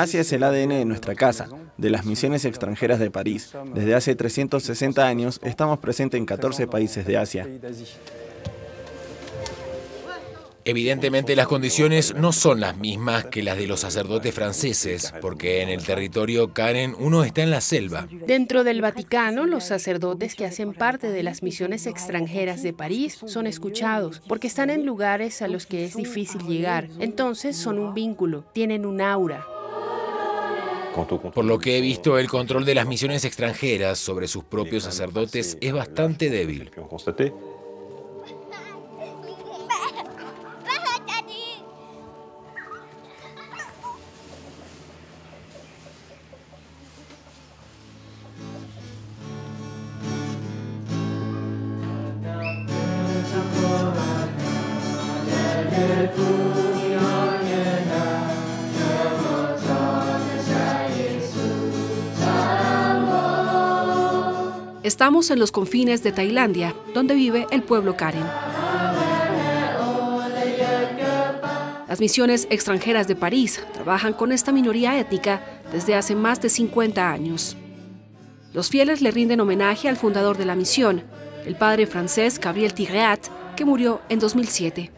Asia es el ADN de nuestra casa, de las misiones extranjeras de París. Desde hace 360 años estamos presentes en 14 países de Asia. Evidentemente las condiciones no son las mismas que las de los sacerdotes franceses, porque en el territorio Karen uno está en la selva. Dentro del Vaticano, los sacerdotes que hacen parte de las misiones extranjeras de París son escuchados, porque están en lugares a los que es difícil llegar. Entonces son un vínculo, tienen un aura. Por lo que he visto, el control de las misiones extranjeras sobre sus propios sacerdotes es bastante débil. Estamos en los confines de Tailandia, donde vive el pueblo Karen. Las misiones extranjeras de París trabajan con esta minoría étnica desde hace más de 50 años. Los fieles le rinden homenaje al fundador de la misión, el padre francés Gabriel Tigreat, que murió en 2007.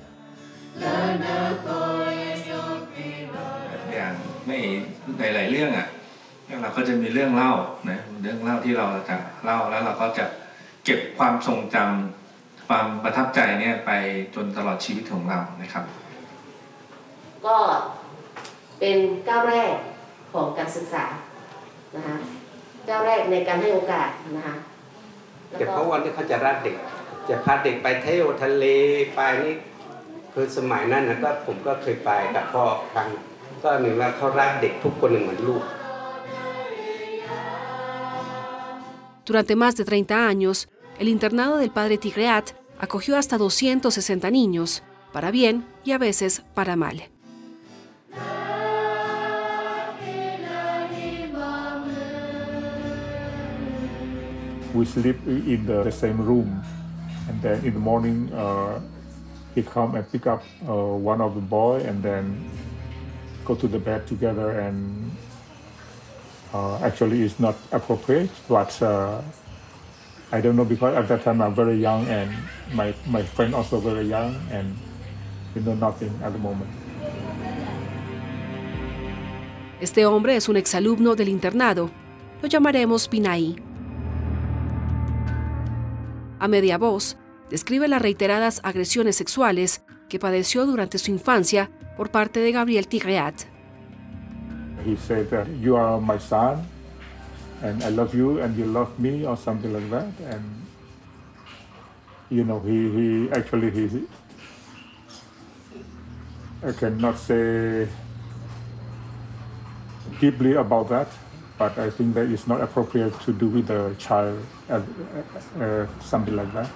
Durante más de 30 años, el internado del padre Tigreat acogió hasta 260 niños, para bien y a veces para mal. We sleep in the same room, and then in the morning he come and pick up one of the boy, and then go to the bed together. And actually, it's not appropriate, but I don't know, because at that time I'm very young, and my friend also very young, and we know nothing at the moment. Este hombre es un exalumno del internado. Lo llamaremos Pinaí. A media voz, describe las reiteradas agresiones sexuales que padeció durante su infancia por parte de Gabriel Tigreat. He said that you are my son, and I love you, and you love me, or something like that. And you know, he I cannot say deeply about that, but I think that it's not appropriate to do with a child, something like that.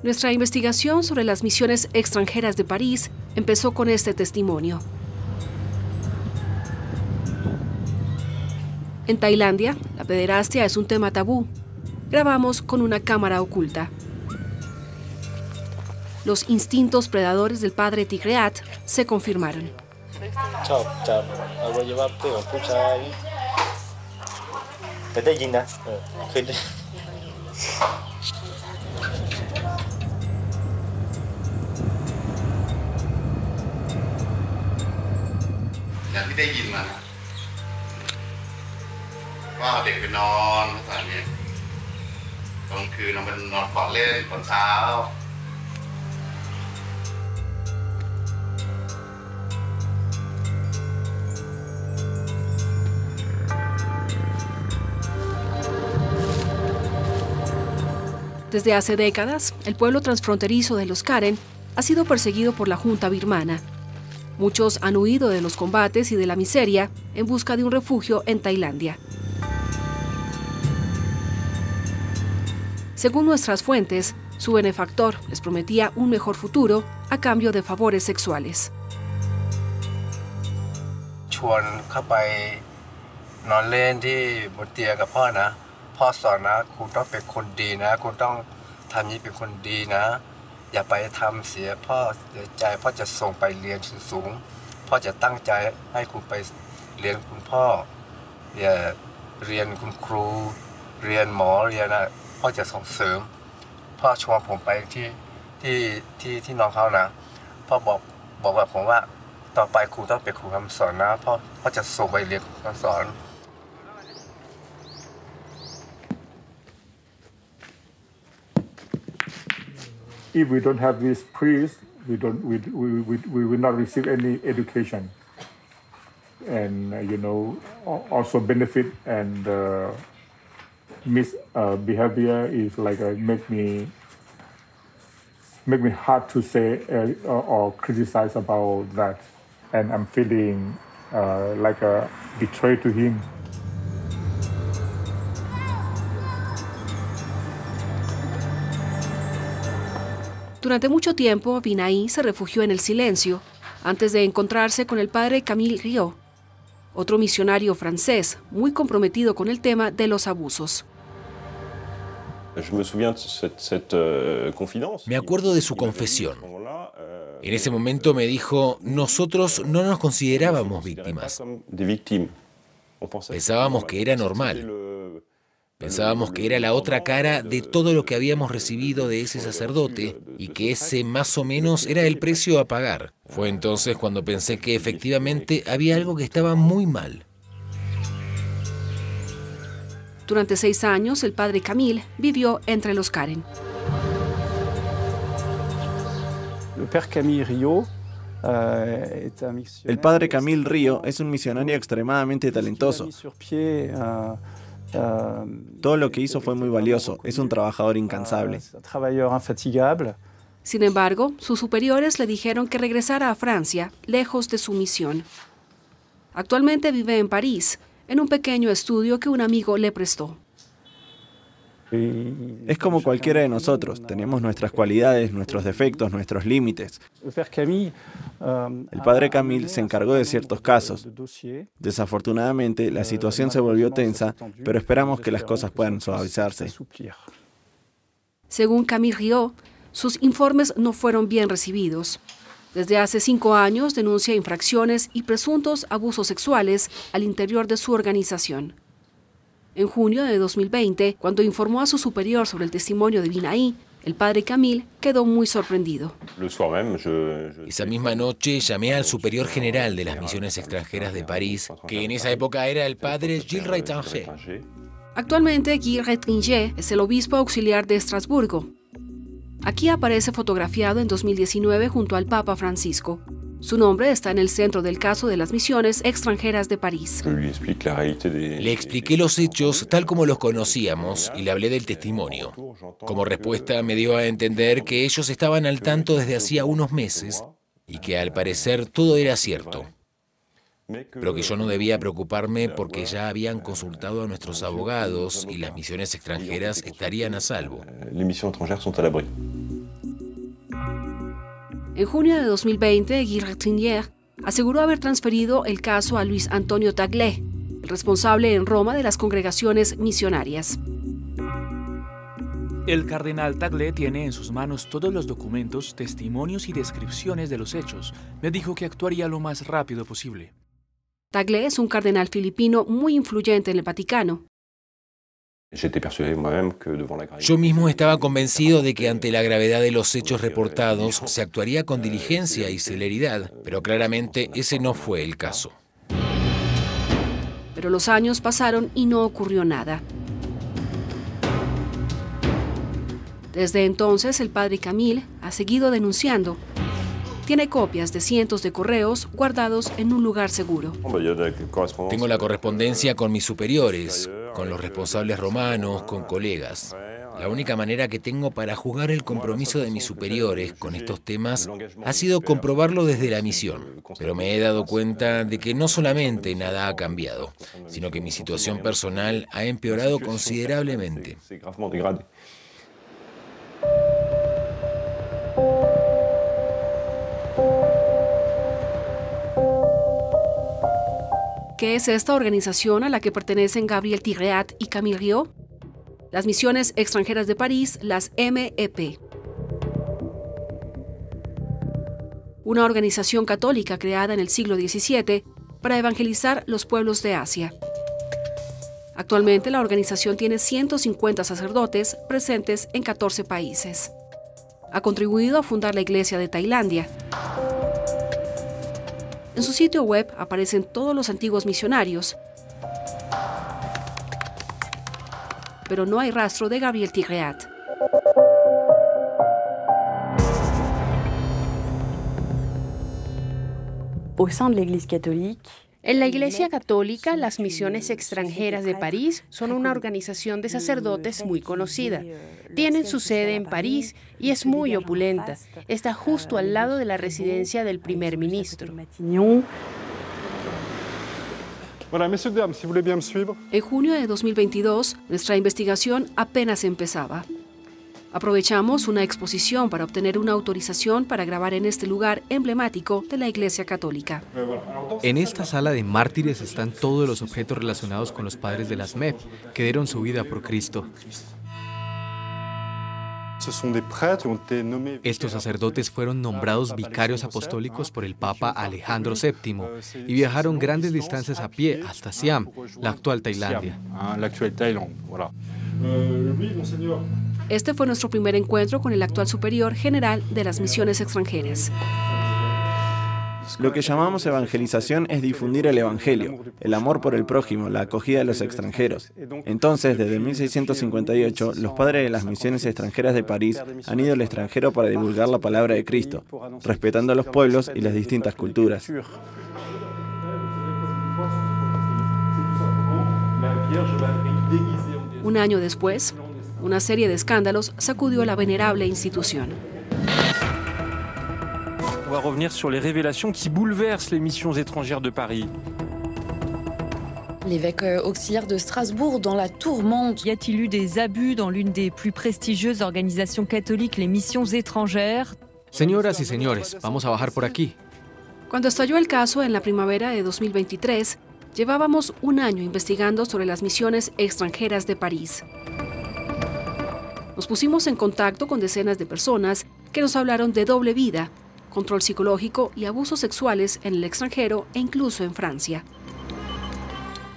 Nuestra investigación sobre las misiones extranjeras de París empezó con este testimonio. En Tailandia, la pederastia es un tema tabú. Grabamos con una cámara oculta. Los instintos predadores del padre Tigreat se confirmaron. Desde hace décadas, el pueblo transfronterizo de los Karen ha sido perseguido por la Junta birmana. Muchos han huido de los combates y de la miseria en busca de un refugio en Tailandia. Según nuestras fuentes, su benefactor les prometía un mejor futuro a cambio de favores sexuales. อย่าไปทำเสียพ่อเสียใจพ่อจะส่งไปเรียนสูงพ่อจะตั้งใจให้คุณไปเรียนคุณพ่ออย่าเรียนคุณครูเรียนหมอเรียนอะไรพ่อจะส่งเสริมพ่อชวนผมไปที่น้องเขานะพ่อบอกกับผมว่าต่อไปครูต้องเป็นครูคำสอนนะพ่อจะส่งไปเรียนครูคำสอน If we don't have this priest, we will not receive any education, and also benefit and misbehavior is like make me hard to say or criticize about that, and I'm feeling like a betray to him. Durante mucho tiempo, Vinay se refugió en el silencio antes de encontrarse con el padre Camille Riot, otro misionario francés muy comprometido con el tema de los abusos. Me acuerdo de su confesión. En ese momento me dijo, nosotros no nos considerábamos víctimas. Pensábamos que era normal. Pensábamos que era la otra cara de todo lo que habíamos recibido de ese sacerdote y que ese más o menos era el precio a pagar. Fue entonces cuando pensé que efectivamente había algo que estaba muy mal. Durante 6 años, el padre Camille vivió entre los Karen. El padre Camille Riot es un misionario extremadamente talentoso. Todo lo que hizo fue muy valioso. Es un trabajador incansable. Sin embargo, sus superiores le dijeron que regresara a Francia, lejos de su misión. Actualmente vive en París, en un pequeño estudio que un amigo le prestó. Es como cualquiera de nosotros. Tenemos nuestras cualidades, nuestros defectos, nuestros límites. El padre Camille se encargó de ciertos casos. Desafortunadamente, la situación se volvió tensa, pero esperamos que las cosas puedan suavizarse. Según Camille Riot, sus informes no fueron bien recibidos. Desde hace 5 años denuncia infracciones y presuntos abusos sexuales al interior de su organización. En junio de 2020, cuando informó a su superior sobre el testimonio de Vinay, el padre Camille quedó muy sorprendido. Esa misma noche llamé al superior general de las misiones extranjeras de París, que en esa época era el padre Gilles Reitinger. Actualmente, Gilles Reitinger es el obispo auxiliar de Estrasburgo. Aquí aparece fotografiado en 2019 junto al Papa Francisco. Su nombre está en el centro del caso de las misiones extranjeras de París. Le expliqué los hechos tal como los conocíamos y le hablé del testimonio. Como respuesta me dio a entender que ellos estaban al tanto desde hacía unos meses y que al parecer todo era cierto. Pero que yo no debía preocuparme porque ya habían consultado a nuestros abogados y las misiones extranjeras estarían a salvo. En junio de 2020, Gilles Reitinger aseguró haber transferido el caso a Luis Antonio Tagle, el responsable en Roma de las congregaciones misionarias. El cardenal Tagle tiene en sus manos todos los documentos, testimonios y descripciones de los hechos. Me dijo que actuaría lo más rápido posible. Tagle es un cardenal filipino muy influyente en el Vaticano. Yo mismo estaba convencido de que ante la gravedad de los hechos reportados se actuaría con diligencia y celeridad, pero claramente ese no fue el caso. Pero los años pasaron y no ocurrió nada. Desde entonces, el padre Camille ha seguido denunciando. Tiene copias de cientos de correos guardados en un lugar seguro. Tengo la correspondencia con mis superiores, con los responsables romanos, con colegas. La única manera que tengo para juzgar el compromiso de mis superiores con estos temas ha sido comprobarlo desde la misión. Pero me he dado cuenta de que no solamente nada ha cambiado, sino que mi situación personal ha empeorado considerablemente. ¿Qué es esta organización a la que pertenecen Gabriel Tigreat y Camille Riot? Las Misiones Extranjeras de París, las MEP. una organización católica creada en el siglo XVII para evangelizar los pueblos de Asia. Actualmente la organización tiene 150 sacerdotes presentes en 14 países. Ha contribuido a fundar la Iglesia de Tailandia. En su sitio web aparecen todos los antiguos misionarios, pero no hay rastro de Gabriel Tigreat. En la Iglesia Católica, las Misiones Extranjeras de París son una organización de sacerdotes muy conocida. Tienen su sede en París y es muy opulenta. Está justo al lado de la residencia del primer ministro. En junio de 2022, nuestra investigación apenas empezaba. Aprovechamos una exposición para obtener una autorización para grabar en este lugar emblemático de la Iglesia Católica. En esta sala de mártires están todos los objetos relacionados con los padres de las MEP, que dieron su vida por Cristo. Estos sacerdotes fueron nombrados vicarios apostólicos por el Papa Alejandro VII y viajaron grandes distancias a pie hasta Siam, la actual Tailandia. Este fue nuestro primer encuentro con el actual superior general de las misiones extranjeras. Lo que llamamos evangelización es difundir el evangelio, el amor por el prójimo, la acogida de los extranjeros. Entonces, desde 1658, los padres de las misiones extranjeras de París han ido al extranjero para divulgar la palabra de Cristo, respetando a los pueblos y las distintas culturas. Un año después, una serie de escándalos sacudió la venerable institución. On va revenir sur les révélations qui bouleversent les missions étrangères de Paris. L'évêque auxiliaire de Strasbourg dans la tourmente. Y a-t-il eu des abus dans l'une des plus prestigieuses organisations catholiques, les missions étrangères? Señoras y señores, vamos a bajar por aquí. Cuando estalló el caso en la primavera de 2023, llevábamos un año investigando sobre las misiones extranjeras de París. Nos pusimos en contacto con decenas de personas que nos hablaron de doble vida, control psicológico y abusos sexuales en el extranjero e incluso en Francia.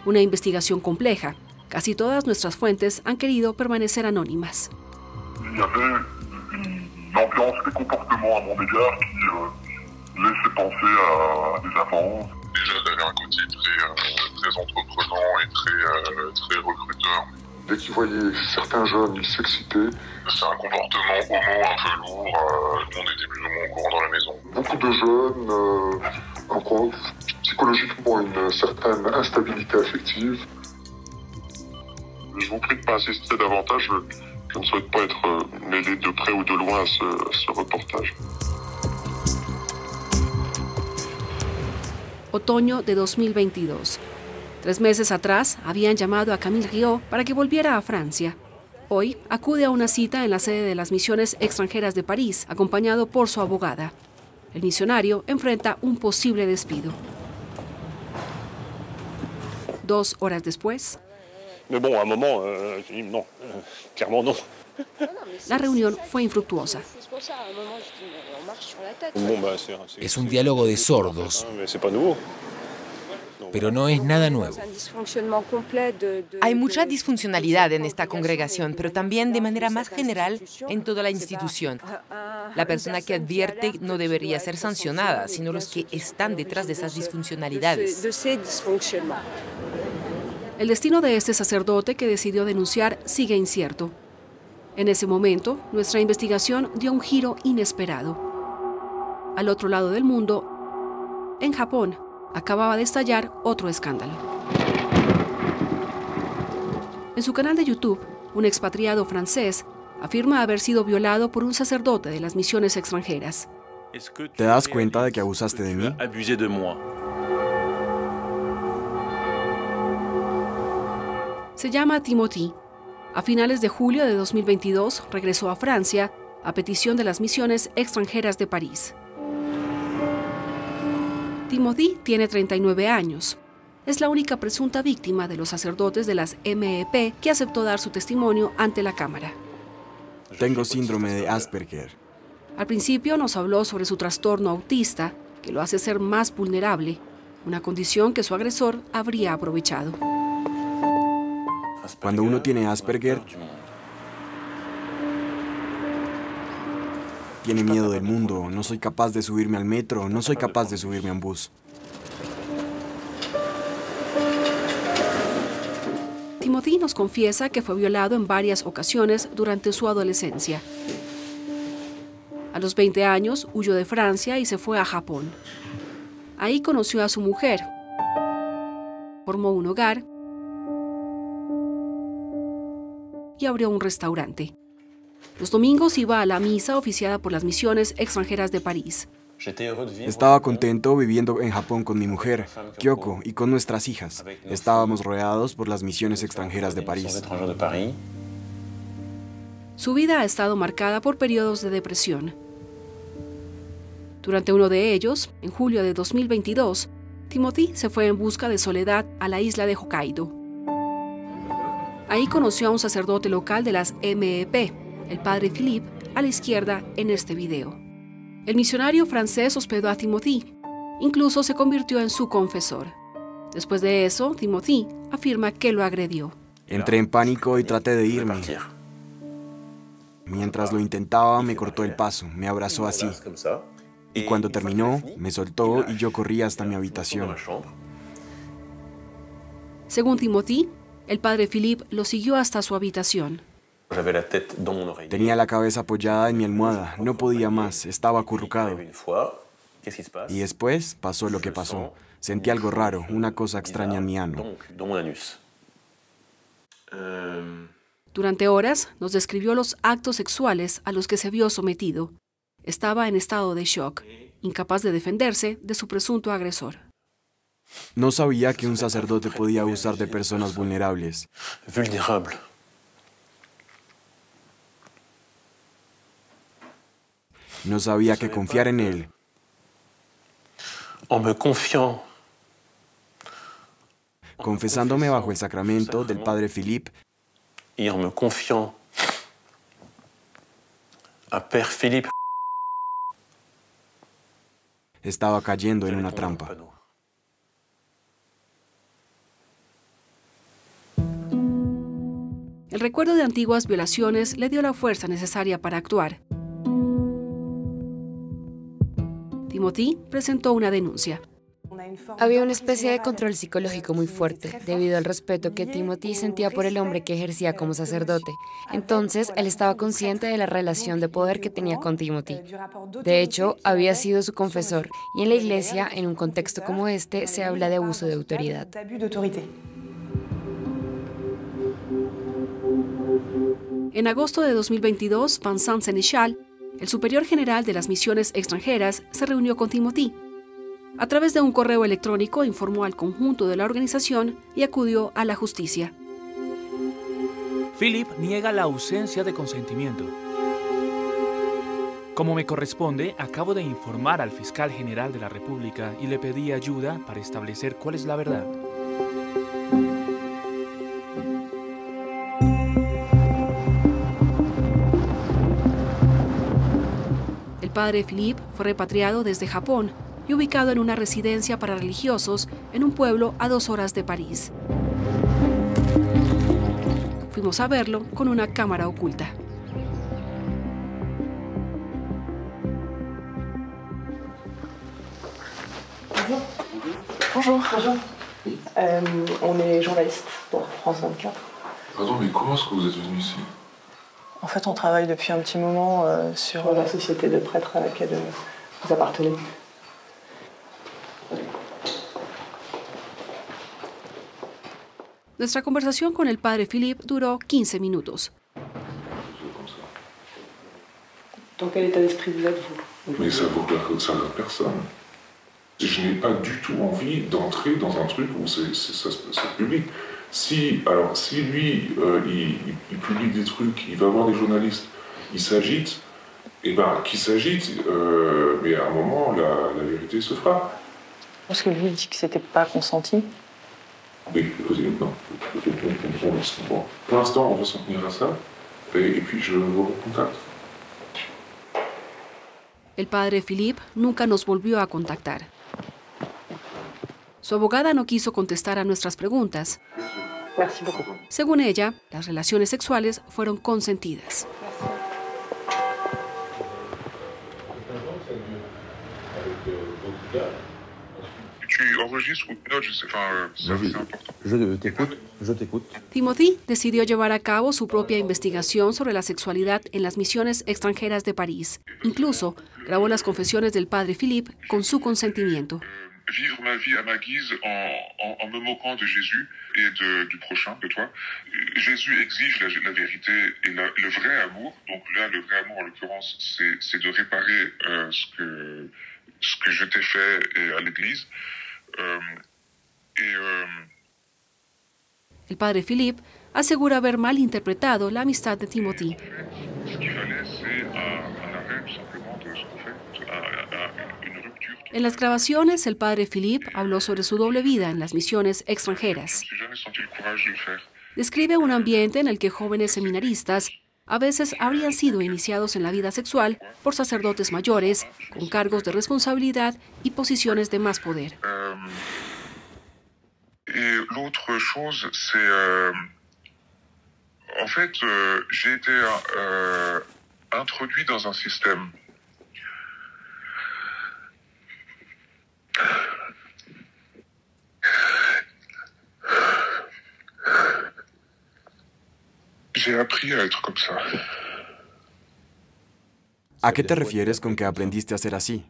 Una investigación compleja. Casi todas nuestras fuentes han querido permanecer anónimas. Il y avait une ambiance des comportements à mon égard qui laissait penser à des avances. Déjà, elle avait un côté très entreprenant et très recruteur. Dès qu'il voyait certains jeunes, il s'excitait. C'est un comportement homo un peu lourd, on était plus ou moins au courant dans la maison. Beaucoup de jeunes rencontrent psychologiquement une certaine instabilité affective. Je vous prie de ne pas insister davantage, je ne souhaite pas être mêlé de près ou de loin à ce reportage. Otoño de 2022. 3 meses atrás habían llamado a Camille Riot para que volviera a Francia. Hoy acude a una cita en la sede de las misiones extranjeras de París, acompañado por su abogada. El misionario enfrenta un posible despido. 2 horas después, la reunión fue infructuosa. Es un diálogo de sordos, pero no es nada nuevo. Hay mucha disfuncionalidad en esta congregación, pero también de manera más general en toda la institución. La persona que advierte no debería ser sancionada, sino los que están detrás de esas disfuncionalidades. El destino de este sacerdote que decidió denunciar sigue incierto. En ese momento, nuestra investigación dio un giro inesperado. Al otro lado del mundo, en Japón, acababa de estallar otro escándalo. En su canal de YouTube, un expatriado francés afirma haber sido violado por un sacerdote de las misiones extranjeras. ¿Te das cuenta de que abusaste de mí? Se llama Timothy. A finales de julio de 2022 regresó a Francia a petición de las misiones extranjeras de París. Timothy tiene 39 años. Es la única presunta víctima de los sacerdotes de las MEP que aceptó dar su testimonio ante la cámara. Tengo síndrome de Asperger. Al principio nos habló sobre su trastorno autista, que lo hace ser más vulnerable, una condición que su agresor habría aprovechado. Cuando uno tiene Asperger, tiene miedo del mundo, no soy capaz de subirme al metro, no soy capaz de subirme a un bus. Timothy nos confiesa que fue violado en varias ocasiones durante su adolescencia. A los 20 años huyó de Francia y se fue a Japón. Ahí conoció a su mujer, formó un hogar y abrió un restaurante. Los domingos iba a la misa oficiada por las misiones extranjeras de París. Estaba contento viviendo en Japón con mi mujer, Kyoko, y con nuestras hijas. Estábamos rodeados por las misiones extranjeras de París. Su vida ha estado marcada por periodos de depresión. Durante uno de ellos, en julio de 2022, Timothy se fue en busca de soledad a la isla de Hokkaido. Ahí conoció a un sacerdote local de las MEP, el padre Philippe, a la izquierda en este video. El misionario francés hospedó a Timothy, incluso se convirtió en su confesor. Después de eso, Timothy afirma que lo agredió. Entré en pánico y traté de irme. Mientras lo intentaba, me cortó el paso, me abrazó así. Y cuando terminó, me soltó y yo corrí hasta mi habitación. Según Timothy, el padre Philippe lo siguió hasta su habitación. Tenía la cabeza apoyada en mi almohada, no podía más, estaba acurrucado. Y después pasó lo que pasó. Sentí algo raro, una cosa extraña en mi ano. Durante horas nos describió los actos sexuales a los que se vio sometido. Estaba en estado de shock, incapaz de defenderse de su presunto agresor. No sabía que un sacerdote podía abusar de personas vulnerables. No sabía que confiar en él. Confesándome bajo el sacramento del padre Philippe. Y en me confiant a Père Philippe. Estaba cayendo en una trampa. El recuerdo de antiguas violaciones le dio la fuerza necesaria para actuar. Timothy presentó una denuncia. Había una especie de control psicológico muy fuerte, debido al respeto que Timothy sentía por el hombre que ejercía como sacerdote. Entonces, él estaba consciente de la relación de poder que tenía con Timothy. De hecho, había sido su confesor, y en la iglesia, en un contexto como este, se habla de abuso de autoridad. En agosto de 2022, Vincent Sénéchal, el superior general de las misiones extranjeras, se reunió con Timothy. A través de un correo electrónico informó al conjunto de la organización y acudió a la justicia. Philippe niega la ausencia de consentimiento. Como me corresponde, acabo de informar al fiscal general de la República y le pedí ayuda para establecer cuál es la verdad. El padre Philippe fue repatriado desde Japón y ubicado en una residencia para religiosos en un pueblo a 2 horas de París. Fuimos a verlo con una cámara oculta. Bonjour. Bonjour. On est journaliste pour France 24. Pardon, mais comment est-ce que vous êtes venu ici? En fait, on travaille depuis un petit moment sur la société de prêtres à laquelle vous appartenez. Nuestra conversación con el padre Philippe duró 15 minutos. Dans quel état d'esprit vous êtes, vous? Mais ça ne regarde personne. Je n'ai pas du tout envie d'entrer dans un truc où c'est public. Si lui, il publie des trucs, il va voir des journalistes, il s'agite, et ben qu'il s'agite, mais à un moment, la vérité se fera. Parce que lui dit que c'était pas consenti. Oui, non. Bon, pour l'instant, on va s'en tenir à ça, et puis je vous recontacte. El padre Philippe nunca nos volvió a contactar. Su abogada no quiso contestar a nuestras preguntas. Según ella, las relaciones sexuales fueron consentidas. Timothy decidió llevar a cabo su propia investigación sobre la sexualidad en las misiones extranjeras de París. Incluso grabó las confesiones del padre Philippe con su consentimiento. Vivre ma vie à ma guise en me moquant de Jésus et du prochain, de toi. Jésus exige la vérité et le vrai amour. Donc là, le vrai amour, en l'occurrence, c'est de réparer ce que je t'ai fait à l'Église. El padre Philippe asegura haber malinterpretado la amistad de Timothy. En las grabaciones, el padre Philippe habló sobre su doble vida en las misiones extranjeras. Describe un ambiente en el que jóvenes seminaristas a veces habrían sido iniciados en la vida sexual por sacerdotes mayores, con cargos de responsabilidad y posiciones de más poder. L'autre chose, c'est en fait, j'ai été introduit dans un système. J'ai appris à être comme ça. ¿A qué te refieres con que aprendiste a ser así?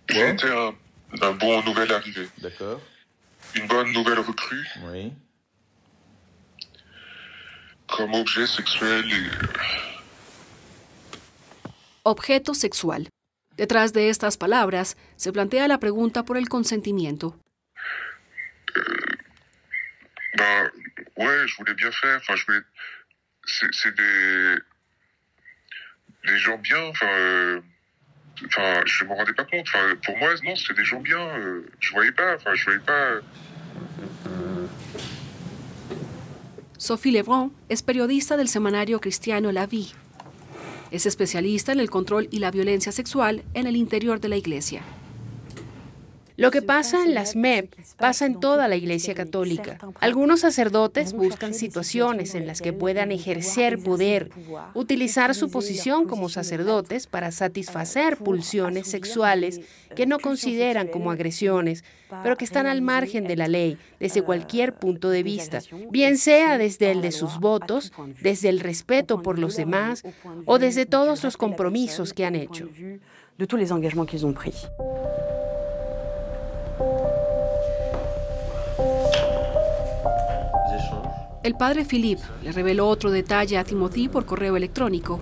J'ai été un bon nouvel arrivé. D'accord. Une bonne nouvelle recrue. Oui. Comme objet sexuel et... Objeto sexual. Detrás de estas palabras se plantea la pregunta por el consentimiento. Ouais, je voulais bien faire. Enfin, c'est des gens bien. Enfin, je me rendais pas compte. Enfin, pour moi, non, c'était des gens bien. Je voyais pas. Enfin, je voyais pas. Sophie Lebrun es periodista del semanario cristiano La Vie. Es especialista en el control y la violencia sexual en el interior de la Iglesia. Lo que pasa en las MEP pasa en toda la Iglesia Católica. Algunos sacerdotes buscan situaciones en las que puedan ejercer poder, utilizar su posición como sacerdotes para satisfacer pulsiones sexuales que no consideran como agresiones, pero que están al margen de la ley desde cualquier punto de vista, bien sea desde el de sus votos, desde el respeto por los demás o desde todos los compromisos que han hecho. El padre Philippe le reveló otro detalle a Timothy por correo electrónico.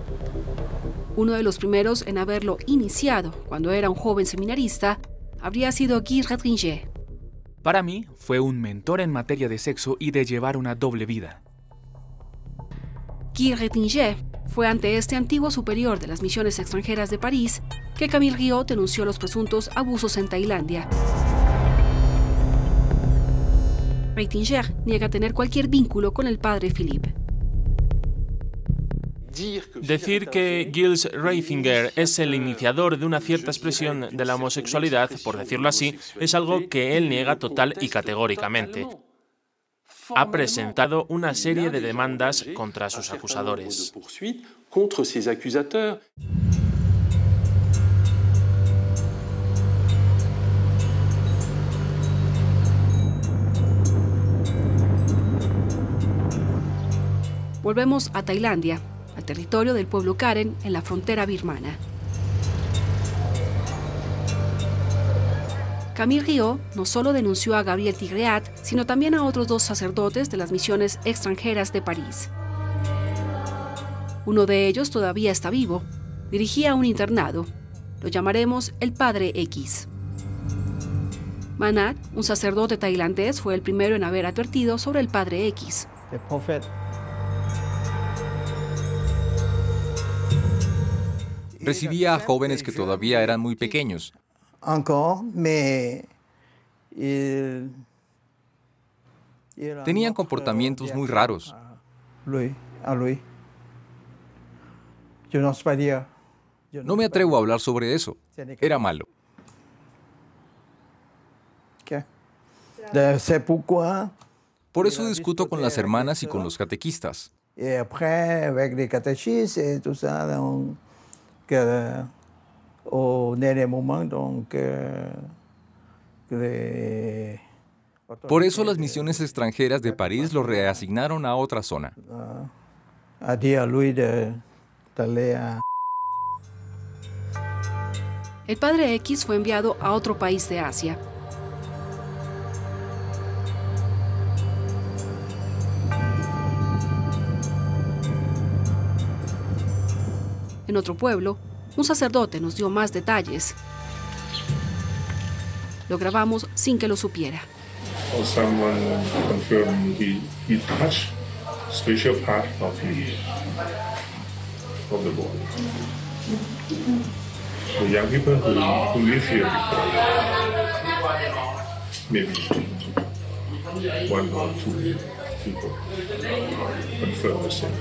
Uno de los primeros en haberlo iniciado cuando era un joven seminarista habría sido Guy Redringer. Para mí, fue un mentor en materia de sexo y de llevar una doble vida. Guy Redringer fue ante este antiguo superior de las misiones extranjeras de París que Camille Riot denunció los presuntos abusos en Tailandia. Redringer niega tener cualquier vínculo con el padre Philippe. Decir que Gilles Ratzinger es el iniciador de una cierta expresión de la homosexualidad, por decirlo así, es algo que él niega total y categóricamente. Ha presentado una serie de demandas contra sus acusadores. Volvemos a Tailandia, al territorio del pueblo Karen en la frontera birmana. Camille Riot no solo denunció a Gabriel Tigreat, sino también a otros dos sacerdotes de las misiones extranjeras de París. Uno de ellos todavía está vivo. Dirigía un internado. Lo llamaremos el Padre X. Manat, un sacerdote tailandés, fue el primero en haber advertido sobre el Padre X. Recibía a jóvenes que todavía eran muy pequeños. Tenían comportamientos muy raros. No me atrevo a hablar sobre eso. Era malo. Por eso discuto con las hermanas y con los catequistas. Por eso las misiones extranjeras de París lo reasignaron a otra zona. El padre X fue enviado a otro país de Asia. En otro pueblo, un sacerdote nos dio más detalles. Lo grabamos sin que lo supiera. Someone confirmed he touched special part of the body. The young people who live here before, maybe 1 or 2 people confirm the same.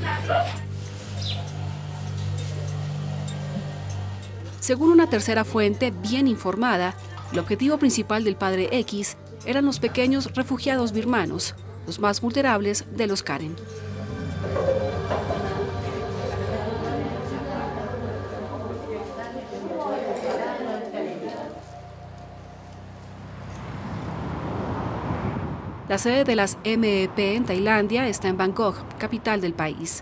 Según una tercera fuente bien informada, el objetivo principal del padre X eran los pequeños refugiados birmanos, los más vulnerables de los Karen. La sede de las MEP en Tailandia está en Bangkok, capital del país.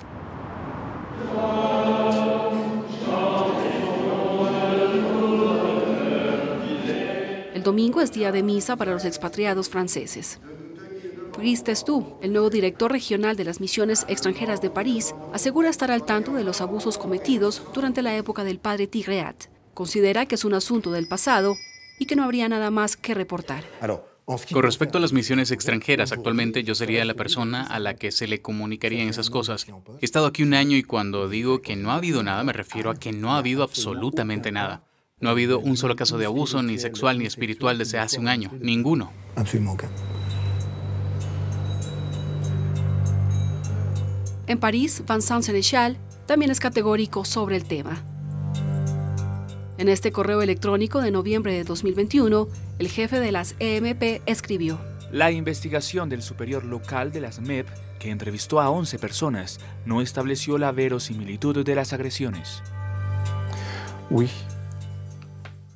El domingo es día de misa para los expatriados franceses. Brice Testou, el nuevo director regional de las misiones extranjeras de París, asegura estar al tanto de los abusos cometidos durante la época del padre Tigreat. Considera que es un asunto del pasado y que no habría nada más que reportar. Con respecto a las misiones extranjeras, actualmente yo sería la persona a la que se le comunicarían esas cosas. He estado aquí 1 año y cuando digo que no ha habido nada, me refiero a que no ha habido absolutamente nada. No ha habido un solo caso de abuso, ni sexual ni espiritual, desde hace 1 año. Ninguno. En París, Vincent Sénéchal también es categórico sobre el tema. En este correo electrónico de noviembre de 2021, el jefe de las EMP escribió: La investigación del superior local de las MEP, que entrevistó a 11 personas, no estableció la verosimilitud de las agresiones.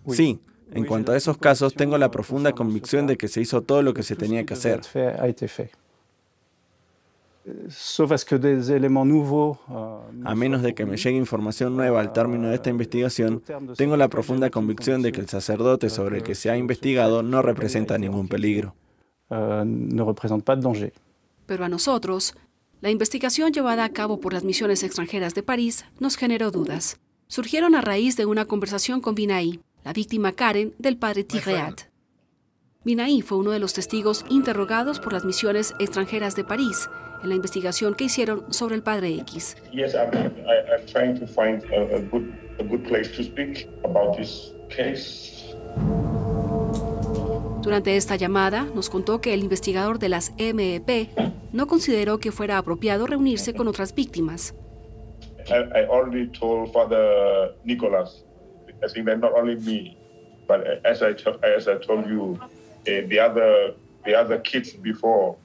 Sí, en cuanto a esos casos, tengo la profunda convicción de que se hizo todo lo que se tenía que hacer. A menos de que me llegue información nueva al término de esta investigación, tengo la profunda convicción de que el sacerdote sobre el que se ha investigado no representa ningún peligro. Pero a nosotros, la investigación llevada a cabo por las misiones extranjeras de París nos generó dudas. Surgieron a raíz de una conversación con Binaí, la víctima Karen del padre Tigreat. Binaí fue uno de los testigos interrogados por las misiones extranjeras de París en la investigación que hicieron sobre el padre X. Yes, I'm trying to find a good place to speak about this case. Durante esta llamada, nos contó que el investigador de las MEP no consideró que fuera apropiado reunirse con otras víctimas. I already told Father Nicholas, I think that not only me, but as I told you, the other kids before,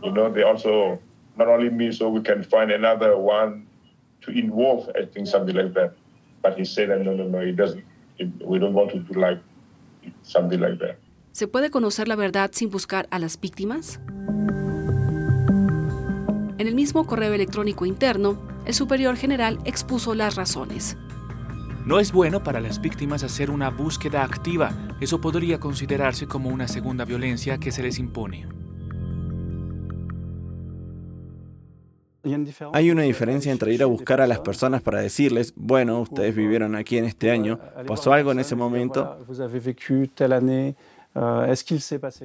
you know, they also, not only me, so we can find another one to involve, I think, something like that. But he said, no, he doesn't. We don't want to do like something like that. ¿Se puede conocer la verdad sin buscar a las víctimas? En el mismo correo electrónico interno, el superior general expuso las razones. No es bueno para las víctimas hacer una búsqueda activa. Eso podría considerarse como una segunda violencia que se les impone. Hay una diferencia entre ir a buscar a las personas para decirles, bueno, ustedes vivieron aquí en este año, pasó algo en ese momento.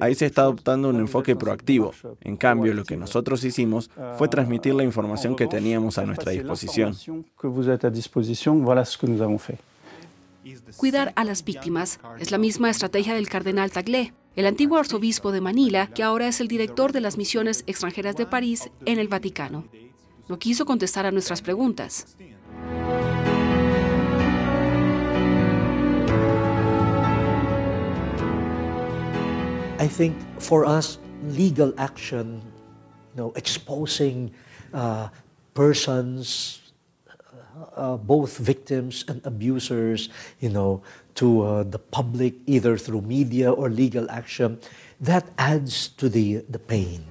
Ahí se está adoptando un enfoque proactivo. En cambio, lo que nosotros hicimos fue transmitir la información que teníamos a nuestra disposición. Cuidar a las víctimas es la misma estrategia del cardenal Tagle, el antiguo arzobispo de Manila, que ahora es el director de las misiones extranjeras de París en el Vaticano. No quiso contestar a nuestras preguntas. I think for us, legal action, exposing persons, both victims and abusers, to the public, either through media or legal action, that adds to the pain.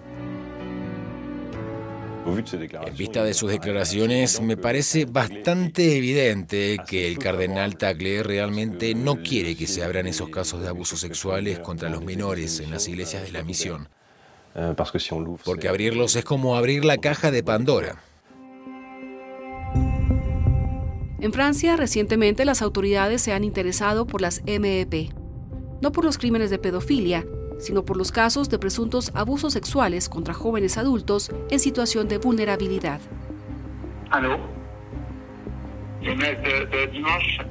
En vista de sus declaraciones, me parece bastante evidente que el cardenal Tagle realmente no quiere que se abran esos casos de abusos sexuales contra los menores en las iglesias de la misión. Porque abrirlos es como abrir la caja de Pandora. En Francia, recientemente las autoridades se han interesado por las MEP, no por los crímenes de pedofilia, sino por los casos de presuntos abusos sexuales contra jóvenes adultos en situación de vulnerabilidad. ¿Aló? De dimanche.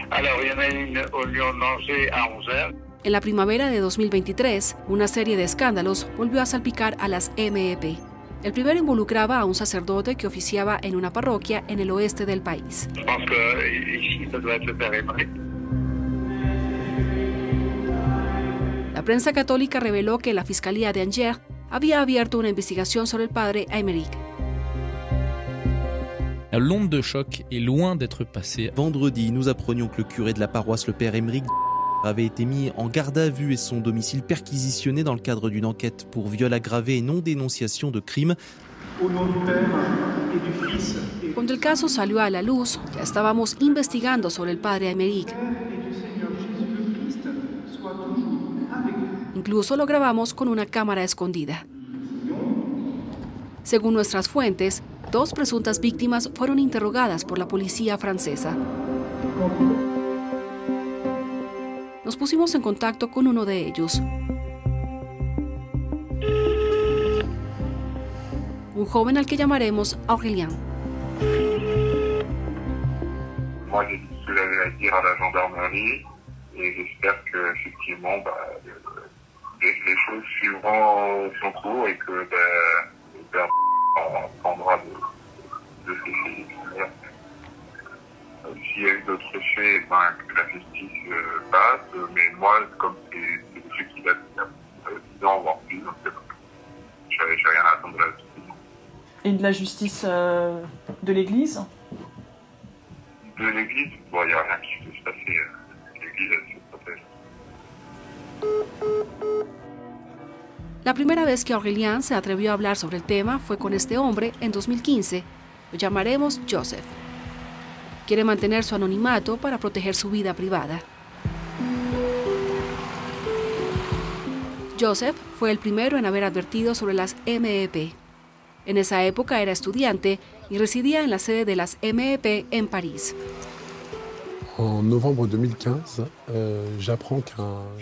Alors, il y en a une au Lyon-Angers à 11h. En la primavera de 2023, una serie de escándalos volvió a salpicar a las MEP. El primero involucraba a un sacerdote que oficiaba en una parroquia en el oeste del país. Je pense que ici, ça doit être le père Emerick. La prensa católica reveló que la Fiscalía de Angers había abierto una investigación sobre el padre Aymeric. L'onde de choc est loin d'être passée. Vendredi, nous apprenions que le curé de la paroisse, le père Aymeric, avait été mis en garde à vue et son domicile perquisitionné dans le cadre d'une enquête pour viol aggravé et non-dénonciation de crimes. Cuando el caso salió a la luz, ya estábamos investigando sobre el padre Aymeric. Incluso lo grabamos con una cámara escondida. Según nuestras fuentes, 2 presuntas víctimas fueron interrogadas por la policía francesa. Nos pusimos en contacto con uno de ellos. Un joven al que llamaremos Aurélien. Moi, j'ai dit ce que j'avais à dire à la gendarmerie et j'espère que, effectivement, les choses suivront son cours et que on prendra de ces faits. S'il y a eu d'autres faits, que la justice passe, mais moi, comme c'est des faits qui datent il y a 10 ans, voire plus, donc j'ai rien à attendre de la justice. Et de la justice de l'Église? De l'Église, il n'y a rien qui peut se passer. L'Église, elle se protège. La primera vez que Aurélien se atrevió a hablar sobre el tema fue con este hombre en 2015. Lo llamaremos Joseph. Quiere mantener su anonimato para proteger su vida privada. Joseph fue el primero en haber advertido sobre las MEP. En esa época era estudiante y residía en la sede de las MEP en París. En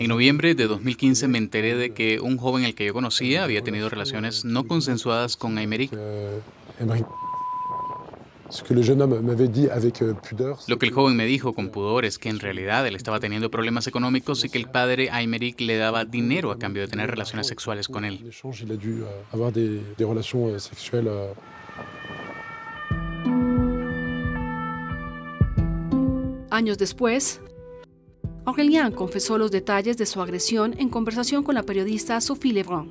noviembre de 2015 me enteré de que un joven al que yo conocía había tenido relaciones no consensuadas con Aymeric. Lo que el joven me dijo con pudor es que en realidad él estaba teniendo problemas económicos y que el padre Aymeric le daba dinero a cambio de tener relaciones sexuales con él. Años después, Aurélien confesó los detalles de su agresión en conversación con la periodista Sophie Lebrun.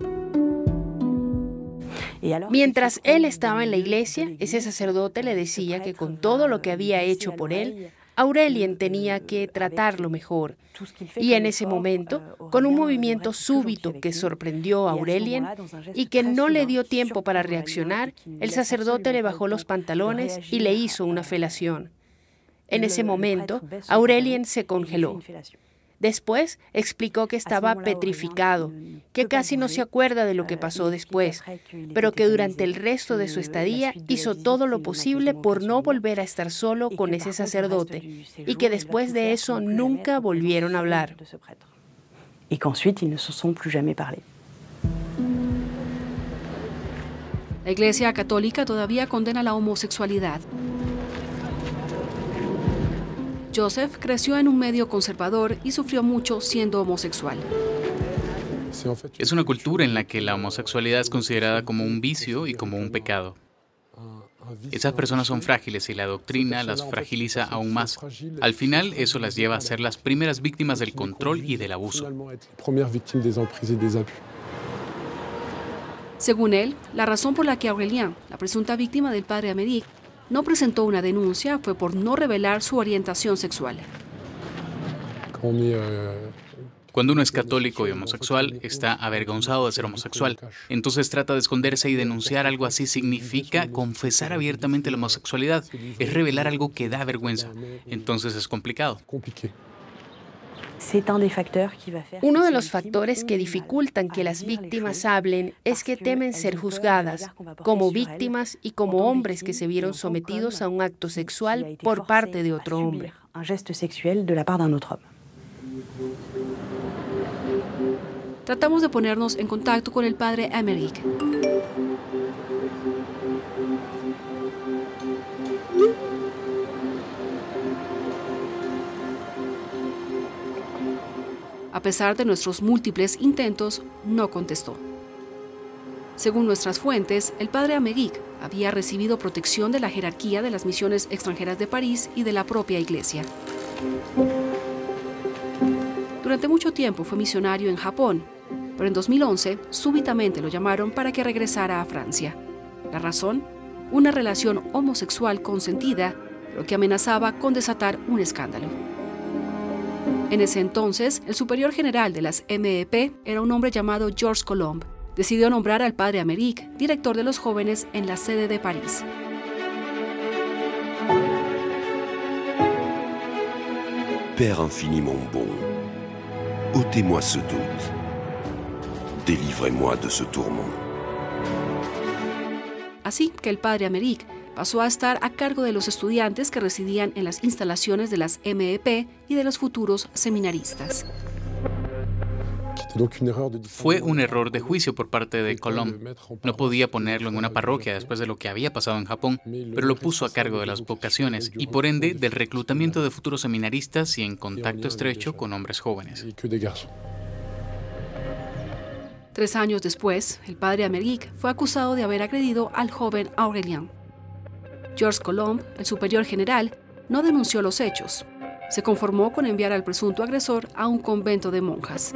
Mientras él estaba en la iglesia, ese sacerdote le decía que con todo lo que había hecho por él, Aurélien tenía que tratarlo mejor. Y en ese momento, con un movimiento súbito que sorprendió a Aurélien y que no le dio tiempo para reaccionar, el sacerdote le bajó los pantalones y le hizo una felación. En ese momento, Aurélien se congeló. Después explicó que estaba petrificado, que casi no se acuerda de lo que pasó después, pero que durante el resto de su estadía hizo todo lo posible por no volver a estar solo con ese sacerdote y que después de eso nunca volvieron a hablar. Y qu'ensuite ils ne se sont plus jamais parlé. La Iglesia Católica todavía condena la homosexualidad. Joseph creció en un medio conservador y sufrió mucho siendo homosexual. Es una cultura en la que la homosexualidad es considerada como un vicio y como un pecado. Esas personas son frágiles y la doctrina las fragiliza aún más. Al final, eso las lleva a ser las primeras víctimas del control y del abuso. Según él, la razón por la que Aurélien, la presunta víctima del padre Aymeric, no presentó una denuncia fue por no revelar su orientación sexual. Cuando uno es católico y homosexual, está avergonzado de ser homosexual. Entonces trata de esconderse y denunciar algo así significa confesar abiertamente la homosexualidad. Es revelar algo que da vergüenza. Entonces es complicado. Uno de los factores que dificultan que las víctimas hablen es que temen ser juzgadas como víctimas y como hombres que se vieron sometidos a un acto sexual por parte de otro hombre. Tratamos de ponernos en contacto con el padre Aymeric. A pesar de nuestros múltiples intentos, no contestó. Según nuestras fuentes, el padre Aymeric había recibido protección de la jerarquía de las misiones extranjeras de París y de la propia iglesia. Durante mucho tiempo fue misionario en Japón, pero en 2011 súbitamente lo llamaron para que regresara a Francia. La razón, una relación homosexual consentida, pero que amenazaba con desatar un escándalo. En ese entonces, el superior general de las MEP era un hombre llamado Georges Colomb. Decidió nombrar al padre Aymeric director de los jóvenes en la sede de París. Père infiniment bon, ôtez-moi ce doute, délivrez-moi de ce tourment. Así que el padre Aymeric pasó a estar a cargo de los estudiantes que residían en las instalaciones de las MEP y de los futuros seminaristas. Fue un error de juicio por parte de Colomb. No podía ponerlo en una parroquia después de lo que había pasado en Japón, pero lo puso a cargo de las vocaciones y por ende del reclutamiento de futuros seminaristas y en contacto estrecho con hombres jóvenes. 3 años después, el padre Aymeric fue acusado de haber agredido al joven Aurélien. Georges Colomb, el superior general, no denunció los hechos. Se conformó con enviar al presunto agresor a un convento de monjas.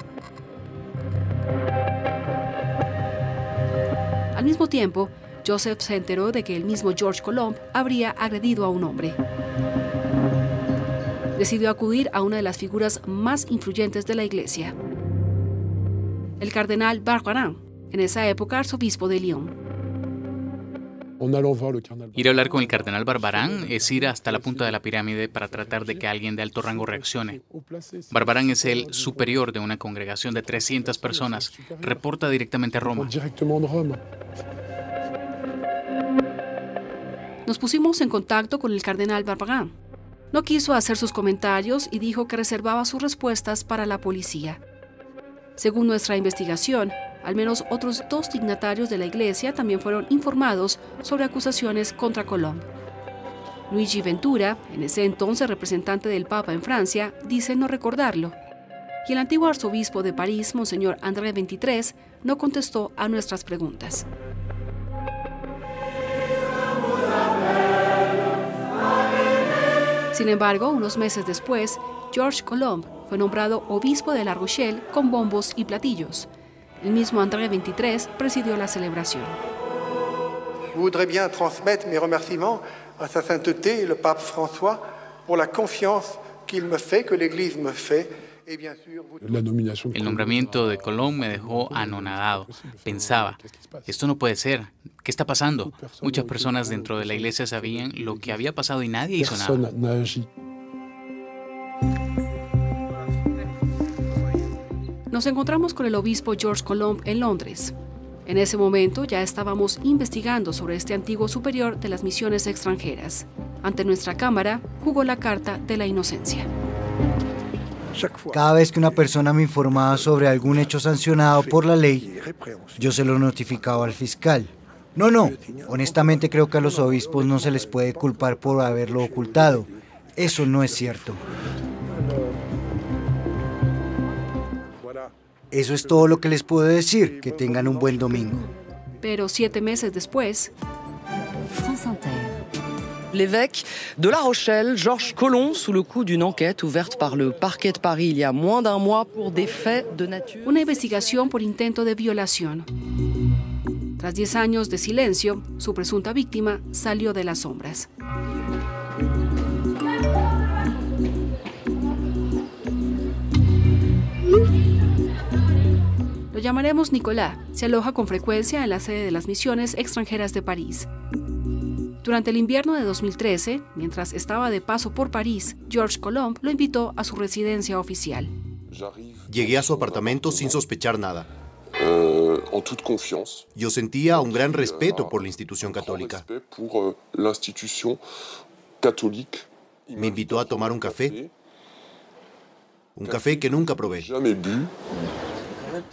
Al mismo tiempo, Joseph se enteró de que el mismo Georges Colomb habría agredido a un hombre. Decidió acudir a una de las figuras más influyentes de la iglesia, el cardenal Barbarin, en esa época arzobispo de Lyon. Ir a hablar con el cardenal Barbarin es ir hasta la punta de la pirámide para tratar de que alguien de alto rango reaccione. Barbarin es el superior de una congregación de 300 personas. Reporta directamente a Roma. Nos pusimos en contacto con el cardenal Barbarin. No quiso hacer sus comentarios y dijo que reservaba sus respuestas para la policía. Según nuestra investigación, al menos otros 2 dignatarios de la iglesia también fueron informados sobre acusaciones contra Colomb. Luigi Ventura, en ese entonces representante del Papa en Francia, dice no recordarlo. Y el antiguo arzobispo de París, Monseñor André XXIII, no contestó a nuestras preguntas. Sin embargo, unos meses después, Georges Colomb fue nombrado obispo de La Rochelle con bombos y platillos. El mismo André XXIII presidió la celebración. Voudrais bien transmettre mes remerciements à sa sainteté, le pape François, pour la confiance qu'il me fait, que l'Église me fait. El nombramiento de Colomb me dejó anonadado. Pensaba, esto no puede ser. ¿Qué está pasando? Muchas personas dentro de la iglesia sabían lo que había pasado y nadie hizo nada. Nos encontramos con el obispo Georges Colomb en Londres. En ese momento ya estábamos investigando sobre este antiguo superior de las misiones extranjeras. Ante nuestra cámara jugó la carta de la inocencia. Cada vez que una persona me informaba sobre algún hecho sancionado por la ley, yo se lo notificaba al fiscal. No, honestamente creo que a los obispos no se les puede culpar por haberlo ocultado. Eso no es cierto. Eso es todo lo que les puedo decir. Que tengan un buen domingo. Pero 7 meses después, France Inter. L'évêque de La Rochelle, Georges Collomb, sous le coup d'une enquête ouverte par le parquet de Paris il y a moins d'un mois pour des faits de nature. Una investigación por intento de violación. Tras 10 años de silencio, su presunta víctima salió de las sombras. Lo llamaremos Nicolás. Se aloja con frecuencia en la sede de las misiones extranjeras de París. Durante el invierno de 2013, mientras estaba de paso por París, Georges Collomb lo invitó a su residencia oficial. Llegué a su apartamento sin sospechar nada. Yo sentía un gran respeto por la institución católica. Me invitó a tomar un café que nunca probé.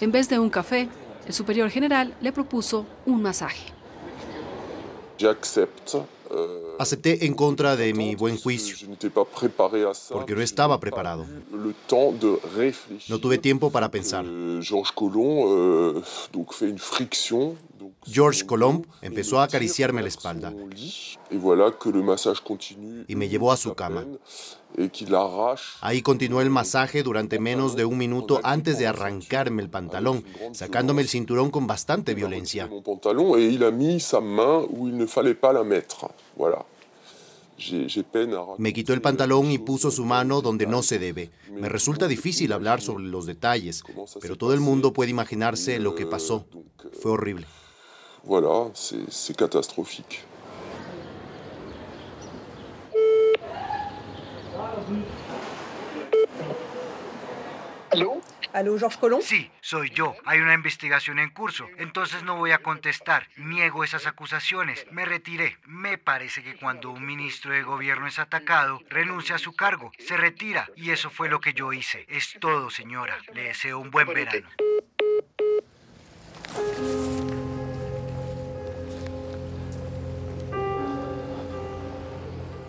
En vez de un café, el superior general le propuso un masaje. Acepté en contra de mi buen juicio, porque no estaba preparado. No tuve tiempo para pensar. Georges Collomb empezó a acariciarme la espalda y me llevó a su cama. Ahí continuó el masaje durante menos de un minuto antes de arrancarme el pantalón, sacándome el cinturón con bastante violencia. Me quitó el pantalón y puso su mano donde no se debe. Me resulta difícil hablar sobre los detalles, pero todo el mundo puede imaginarse lo que pasó. Fue horrible. Voilà, c'est catastrophique. ¿Aló? ¿Aló, Georges Collomb? Sí, soy yo. Hay una investigación en curso, entonces no voy a contestar. Niego esas acusaciones. Me retiré. Me parece que cuando un ministro de gobierno es atacado, renuncia a su cargo, se retira. Y eso fue lo que yo hice. Es todo, señora. Le deseo un buen verano.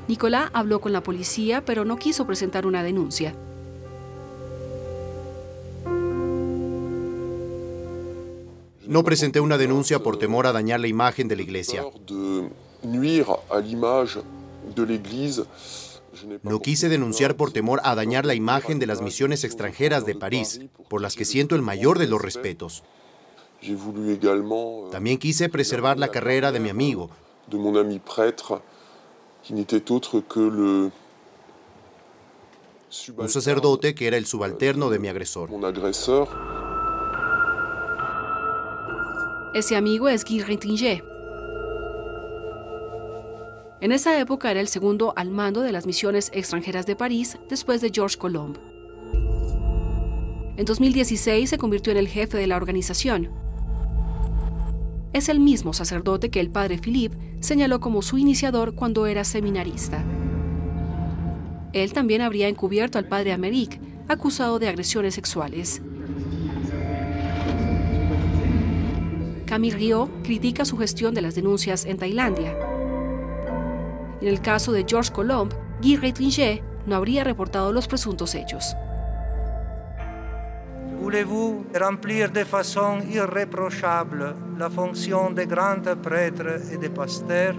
Nicolás habló con la policía, pero no quiso presentar una denuncia. No presenté una denuncia por temor a dañar la imagen de la iglesia. No quise denunciar por temor a dañar la imagen de las misiones extranjeras de París, por las que siento el mayor de los respetos. También quise preservar la carrera de mi amigo, un sacerdote que era el subalterno de mi agresor. Ese amigo es Guy Rettinger. En esa época era el segundo al mando de las misiones extranjeras de París después de Georges Collomb. En 2016 se convirtió en el jefe de la organización. Es el mismo sacerdote que el padre Philippe señaló como su iniciador cuando era seminarista. Él también habría encubierto al padre Amérique, acusado de agresiones sexuales. Camille Riot critica su gestión de las denuncias en Tailandia. En el caso de Georges Collomb, Guy Rettinger no habría reportado los presuntos hechos. Voulez-vous remplir de façon irréprochable la fonction de grand prêtre et de pasteur?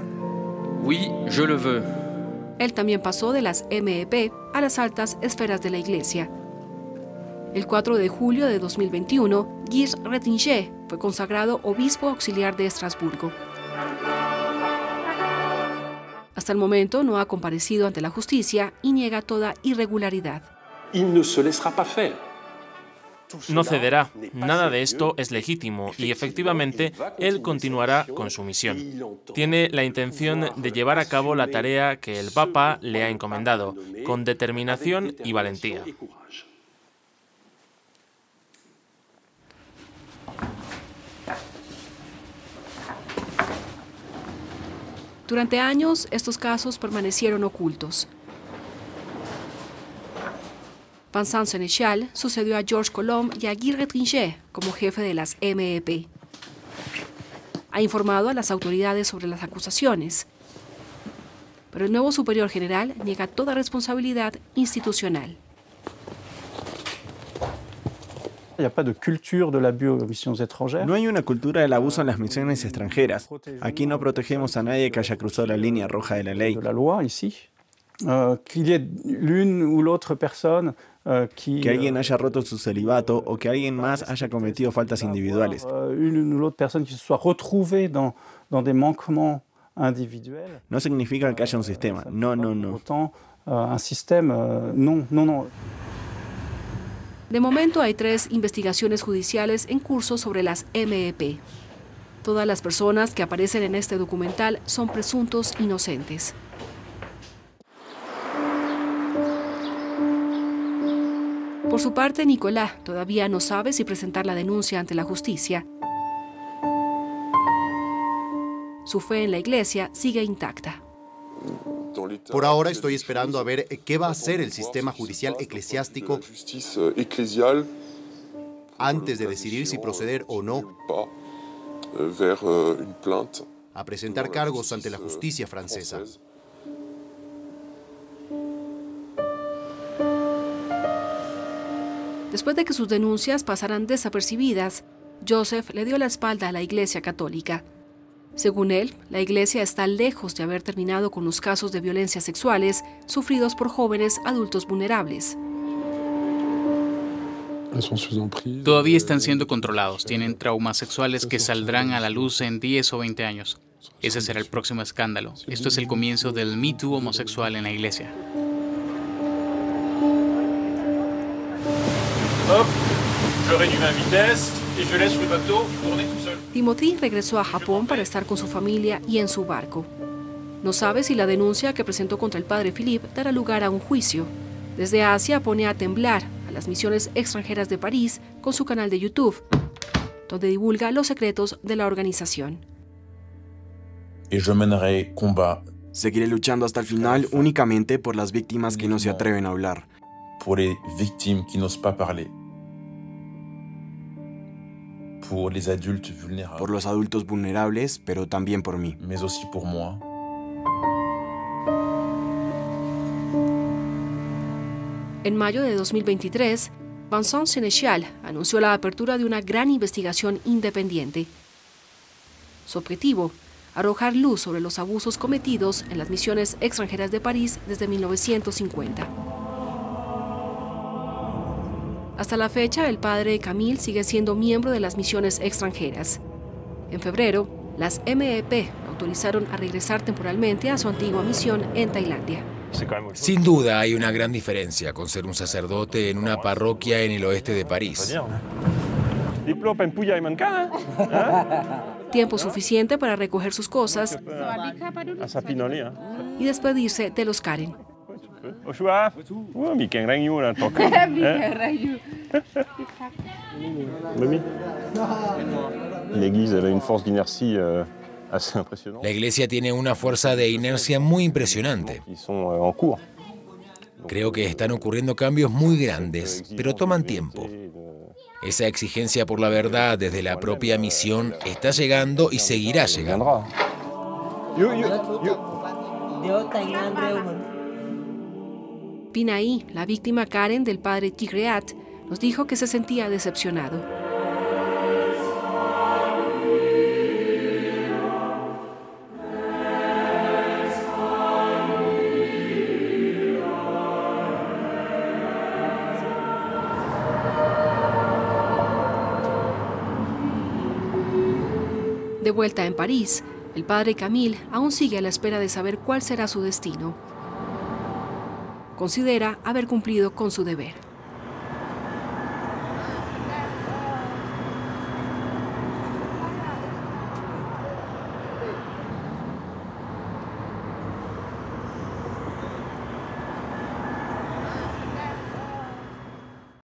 Oui, je le veux. Él también pasó de las MEP a las altas esferas de la Iglesia. El 4 de julio de 2021, Guy Rettinger fue consagrado obispo auxiliar de Estrasburgo. Hasta el momento no ha comparecido ante la justicia y niega toda irregularidad. Il ne se laissera pas faire. No cederá. Nada de esto es legítimo y efectivamente él continuará con su misión. Tiene la intención de llevar a cabo la tarea que el Papa le ha encomendado, con determinación y valentía. Durante años, estos casos permanecieron ocultos. Vincent Sénéchal sucedió a Georges Collomb y a Guy Rettinger como jefe de las MEP. Ha informado a las autoridades sobre las acusaciones, pero el nuevo superior general niega toda responsabilidad institucional. No hay una cultura del abuso en las misiones extranjeras. Aquí no protegemos a nadie que haya cruzado la línea roja de la ley. Que alguien haya roto su celibato o que alguien más haya cometido faltas individuales. No significa que haya un sistema. No. De momento hay 3 investigaciones judiciales en curso sobre las MEP. Todas las personas que aparecen en este documental son presuntos inocentes. Por su parte, Nicolás todavía no sabe si presentar la denuncia ante la justicia. Su fe en la Iglesia sigue intacta. Por ahora estoy esperando a ver qué va a hacer el sistema judicial eclesiástico antes de decidir si proceder o no a presentar cargos ante la justicia francesa. Después de que sus denuncias pasaran desapercibidas, Joseph le dio la espalda a la Iglesia Católica. Según él, la Iglesia está lejos de haber terminado con los casos de violencia sexuales sufridos por jóvenes adultos vulnerables. Todavía están siendo controlados, tienen traumas sexuales que saldrán a la luz en 10 o 20 años. Ese será el próximo escándalo. Esto es el comienzo del Me Too homosexual en la Iglesia. Timothy regresó a Japón para estar con su familia y en su barco. No sabe si la denuncia que presentó contra el padre Philippe dará lugar a un juicio. Desde Asia pone a temblar a las misiones extranjeras de París con su canal de YouTube, donde divulga los secretos de la organización. Seguiré luchando hasta el final únicamente por las víctimas que no se atreven a hablar. Por los adultos vulnerables, pero también por mí. En mayo de 2023, Vincent Sénéchal anunció la apertura de una gran investigación independiente. Su objetivo, arrojar luz sobre los abusos cometidos en las misiones extranjeras de París desde 1950. Hasta la fecha, el padre Camille sigue siendo miembro de las misiones extranjeras. En febrero, las MEP lo autorizaron a regresar temporalmente a su antigua misión en Tailandia. Sin duda hay una gran diferencia con ser un sacerdote en una parroquia en el oeste de París. Tiempo suficiente para recoger sus cosas y despedirse de los Karen. La Iglesia tiene una fuerza de inercia muy impresionante. Creo que están ocurriendo cambios muy grandes, pero toman tiempo. Esa exigencia por la verdad desde la propia misión está llegando y seguirá llegando. Pinaí, la víctima Karen del padre Tigreat, nos dijo que se sentía decepcionado. De vuelta en París, el padre Camille aún sigue a la espera de saber cuál será su destino. Considera haber cumplido con su deber.